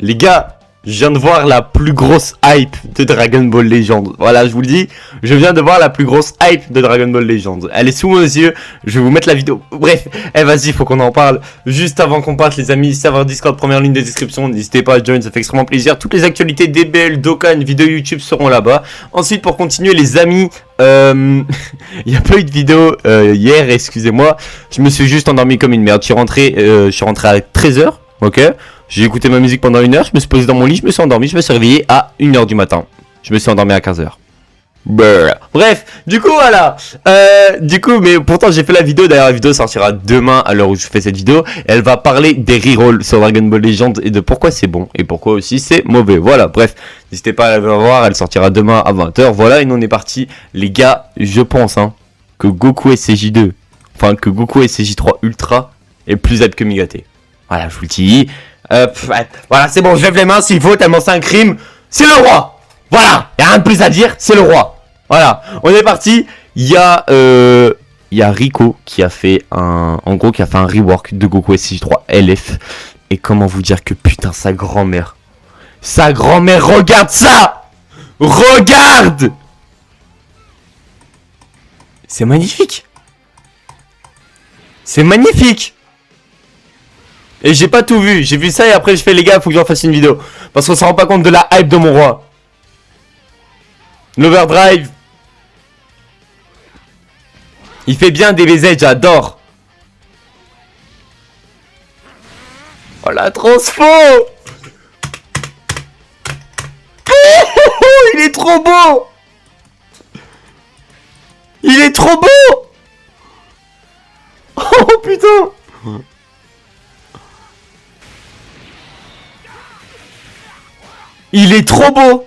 Les gars, je viens de voir la plus grosse hype de Dragon Ball Legends. Voilà, je vous le dis, je viens de voir la plus grosse hype de Dragon Ball Legends. Elle est sous mes yeux, je vais vous mettre la vidéo. Bref, vas-y, faut qu'on en parle. Juste avant qu'on parte, les amis, serveur Discord, première ligne de description. N'hésitez pas à join, ça fait extrêmement plaisir. Toutes les actualités DBL, Dokkan, vidéos YouTube seront là-bas. Ensuite, pour continuer, les amis, il n'y a pas eu de vidéo hier, excusez-moi. Je me suis juste endormi comme une merde. Je suis rentré à 13h, ok. J'ai écouté ma musique pendant 1 heure, je me suis posé dans mon lit, je me suis endormi, je me suis réveillé à 1h du matin. Je me suis endormi à 15h. Bref, du coup voilà. Mais pourtant j'ai fait la vidéo, d'ailleurs la vidéo sortira demain à l'heure où je fais cette vidéo. Elle va parler des rerolls sur Dragon Ball Legends et de pourquoi c'est bon et pourquoi aussi c'est mauvais. Voilà, bref, n'hésitez pas à la voir, elle sortira demain à 20h. Voilà, et nous on est parti. Les gars, je pense que Goku SCJ2, enfin que Goku SCJ3 Ultra est plus hype que Migate. Voilà, je vous le dis. Voilà, c'est bon, je lève les mains s'il faut, tellement c'est un crime. C'est le roi. Voilà, y a rien de plus à dire, c'est le roi. Voilà, on est parti. Il y a Rico qui a fait un rework de Goku SCJ3 LF. Et comment vous dire que putain, sa grand-mère, regarde ça. Regarde. C'est magnifique. C'est magnifique. Et j'ai pas tout vu, j'ai vu ça et après je fais les gars, faut que j'en fasse une vidéo. Parce qu'on s'en rend pas compte de la hype de mon roi. L'overdrive. Il fait bien des VZ, j'adore. Oh la transfo. Il est trop beau. Il est trop beau. Oh putain. Il est trop beau.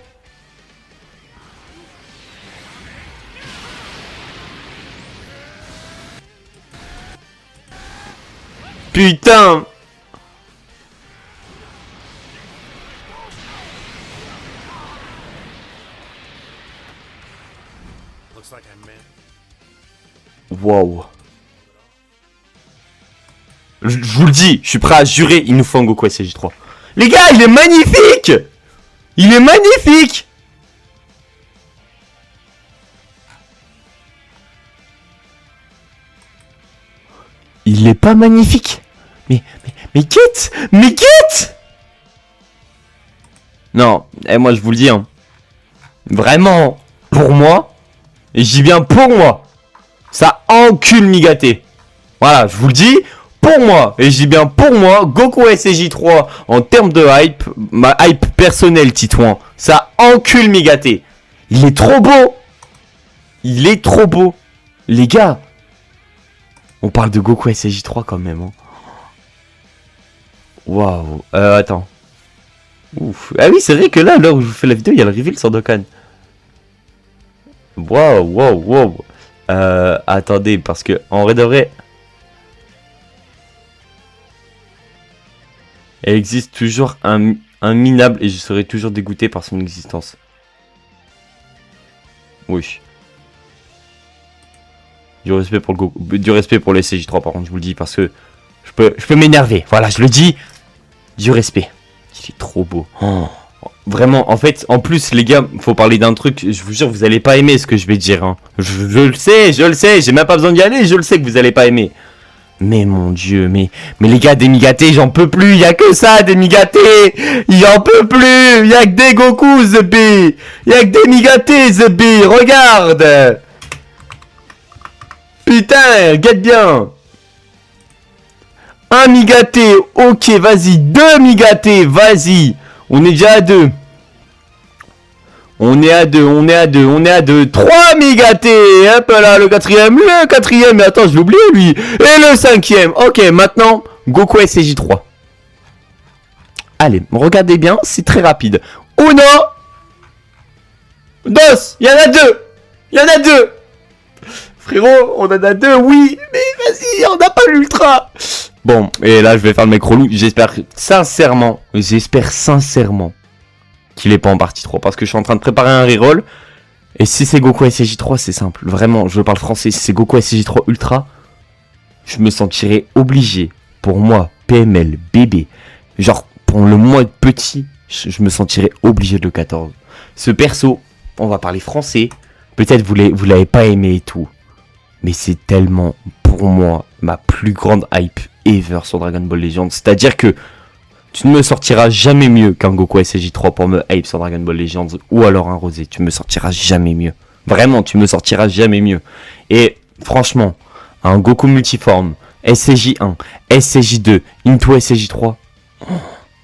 Putain. Wow. Je vous le dis, je suis prêt à jurer, il nous faut un Goku SCJ3. Les gars, il est magnifique. Il est magnifique. Il est pas magnifique. Mais quitte. Mais quitte. Non, moi je vous le dis vraiment, pour moi, et je dis bien pour moi, ça encule Migate. Voilà, je vous le dis, pour moi, et je dis bien pour moi, Goku SCJ3, en termes de hype, ma hype personnelle, Titouan, ça encule Migate. Il est trop beau. Il est trop beau. Les gars, on parle de Goku SCJ3 quand même. Waouh. Attends. Ouf. Ah oui, c'est vrai que là, à l'heure où je vous fais la vidéo, il y a le reveal sur Dokkan. Waouh. Attendez, parce que en vrai de vrai, elle existe toujours un minable et je serai toujours dégoûté par son existence. Oui. Du respect pour le Goku, du respect pour les CJ3 par contre, je vous le dis parce que je peux m'énerver. Voilà, je le dis. Du respect. Il est trop beau. Oh. Vraiment, en fait, en plus les gars, faut parler d'un truc, je vous jure, vous allez pas aimer ce que je vais dire. Je le sais, j'ai même pas besoin d'y aller, je le sais que vous allez pas aimer. Mais mon dieu, mais les gars, des Migate, j'en peux plus, y a que ça, des Migate, j'en peux plus, y a que des Goku, The B, y a que des Migate, The B, regarde. Putain, guette bien. Un Migate, ok, vas-y, 2 Migate, vas-y, on est déjà à 2. On est à 2, 3 Migate, hop là, le quatrième, mais attends, je l'ai oublié lui, et le 5ème, ok, maintenant, Goku SCJ3. Allez, regardez bien, c'est très rapide. Uno, dos, il y en a deux. Frérot, on en a 2, oui, mais vas-y, on n'a pas l'ultra. Bon, et là, je vais faire le mec relou, j'espère sincèrement qu'il est pas en partie 3 parce que je suis en train de préparer un reroll. Et si c'est Goku SCJ3, c'est simple. Vraiment, je parle français. Si c'est Goku SCJ3 Ultra, je me sentirais obligé, pour moi, PML, bébé, genre pour le moins être petit, je me sentirais obligé de le 14. Ce perso, on va parler français. Peut-être vous l'avez pas aimé et tout. Mais c'est tellement, pour moi, ma plus grande hype ever sur Dragon Ball Legends. C'est-à-dire que tu ne me sortiras jamais mieux qu'un Goku SSJ3 pour me hype sur Dragon Ball Legends. Ou alors un Rosé. Tu me sortiras jamais mieux. Vraiment, tu me sortiras jamais mieux. Et franchement, un Goku multiforme, SSJ1, SSJ2, Into SSJ3.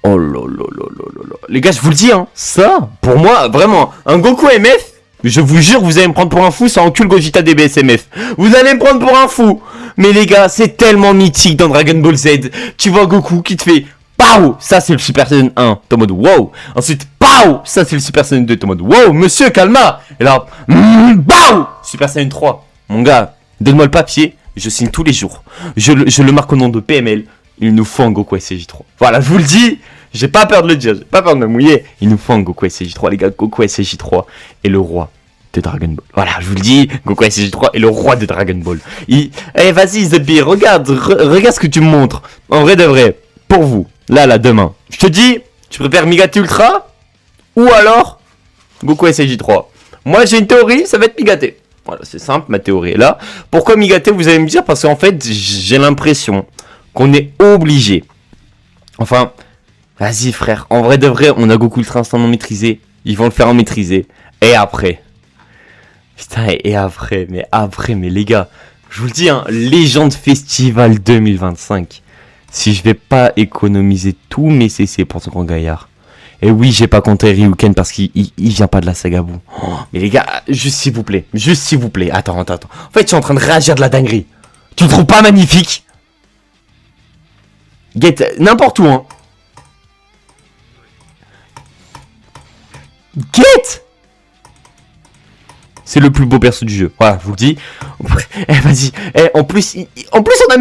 Oh là là là là là là. Les gars, je vous le dis, hein, ça, pour moi, vraiment, un Goku MF, je vous jure, vous allez me prendre pour un fou, ça encule Gogeta DBSMF. Vous allez me prendre pour un fou. Mais les gars, c'est tellement mythique dans Dragon Ball Z. Tu vois Goku qui te fait PAU, ça c'est le Super Saiyan 1, t'es en mode wow. Ensuite, PAU, ça c'est le Super Saiyan 2, t'es en mode wow, monsieur, calma. Et là, BAU, Super Saiyan 3. Mon gars, donne-moi le papier, je signe tous les jours. Je le marque au nom de PML. Il nous faut un Goku SSJ3. Voilà, je vous le dis, j'ai pas peur de le dire, j'ai pas peur de me mouiller. Il nous faut un Goku SSJ3, les gars. Goku SSJ3 est le roi de Dragon Ball. Voilà, je vous le dis, Goku SSJ3 est le roi de Dragon Ball. Eh, vas-y, Zebi, regarde ce que tu me montres. En vrai de vrai, pour vous, là, demain. Je te dis, tu préfères Migate Ultra ou alors Goku SSJ3. Moi, j'ai une théorie, ça va être Migate. Voilà, c'est simple, ma théorie est là. Pourquoi Migate, vous allez me dire? Parce qu'en fait, j'ai l'impression qu'on est obligé. Enfin, vas-y frère, en vrai de vrai, on a Goku Ultra Instant non maîtrisé. Ils vont le faire en maîtrisé. Et après. Putain, et après, mais les gars, je vous le dis, hein, Légende Festival 2025. Si je vais pas économiser tous mes CC pour ce grand gaillard. Et oui, j'ai pas compté Ryuken parce qu'il vient pas de la saga Buu. Oh, mais les gars, juste s'il vous plaît. Attends. En fait, je suis en train de réagir de la dinguerie. Tu le trouves pas magnifique? Get n'importe où, hein. Get. C'est le plus beau perso du jeu. Voilà, je vous le dis. Vas-y. En plus, on a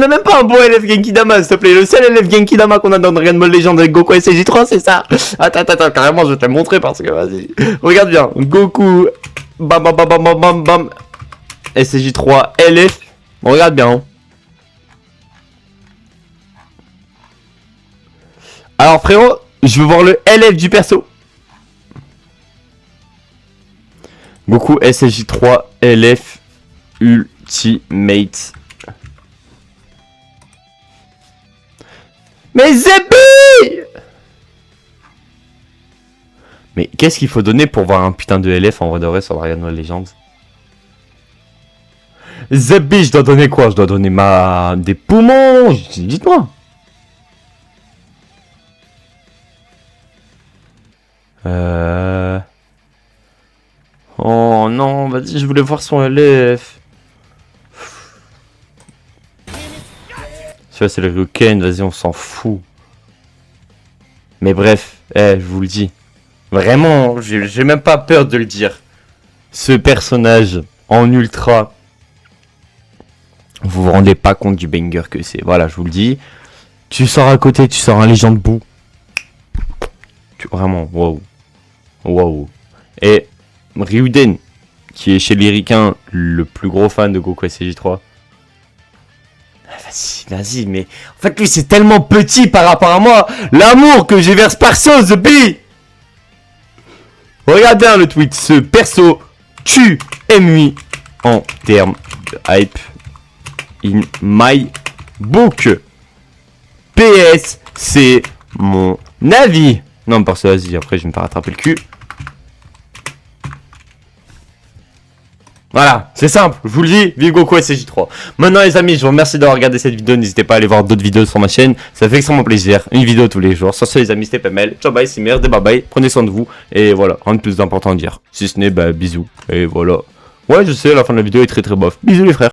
même pas un beau LF Genkidama, s'il te plaît. Le seul LF Genkidama qu'on a dans Dragon Ball Legends avec Goku SSJ3, c'est ça. Attends, carrément, je vais te le montrer parce que, vas-y. Regarde bien. Goku. Bam. SSJ3, LF. Regarde bien, hein. Alors frérot, je veux voir le LF du perso. Goku SSJ3 LF Ultimate. Mais Zebi! Mais qu'est-ce qu'il faut donner pour voir un putain de LF en vrai de vrai sur Dragon Ball Legends? Zebi, je dois donner quoi? Je dois donner des poumons. Dites-moi. Oh non, vas-y, je voulais voir son LF. Tu vois, c'est le Ryuken, vas-y, on s'en fout. Mais bref, je vous le dis. Vraiment, j'ai même pas peur de le dire. Ce personnage en ultra, vous vous rendez pas compte du banger que c'est. Voilà, je vous le dis. Tu sors à côté, tu sors un légende Buu. Vraiment, wow. Et Ryuden, qui est chez les Ricains le plus gros fan de Goku SSJ3. Vas-y, mais en fait lui c'est tellement petit par rapport à moi. L'amour que j'ai vers ce perso, The Bee. Regarde bien le tweet, ce perso tue MUI en termes de hype in my book. PS, c'est mon avis. Non, parce que vas-y, après je vais me faire rattraper le cul. Voilà, c'est simple, je vous le dis, vive Goku SSJ3. Maintenant les amis, je vous remercie d'avoir regardé cette vidéo, n'hésitez pas à aller voir d'autres vidéos sur ma chaîne, ça fait extrêmement plaisir, une vidéo tous les jours. Sur ce les amis, c'était PML, ciao bye, c'est merde, bye bye, prenez soin de vous, et voilà, rien de plus d'important à dire. Si ce n'est, bisous, et voilà. Ouais, je sais, la fin de la vidéo est très bof. Bisous les frères.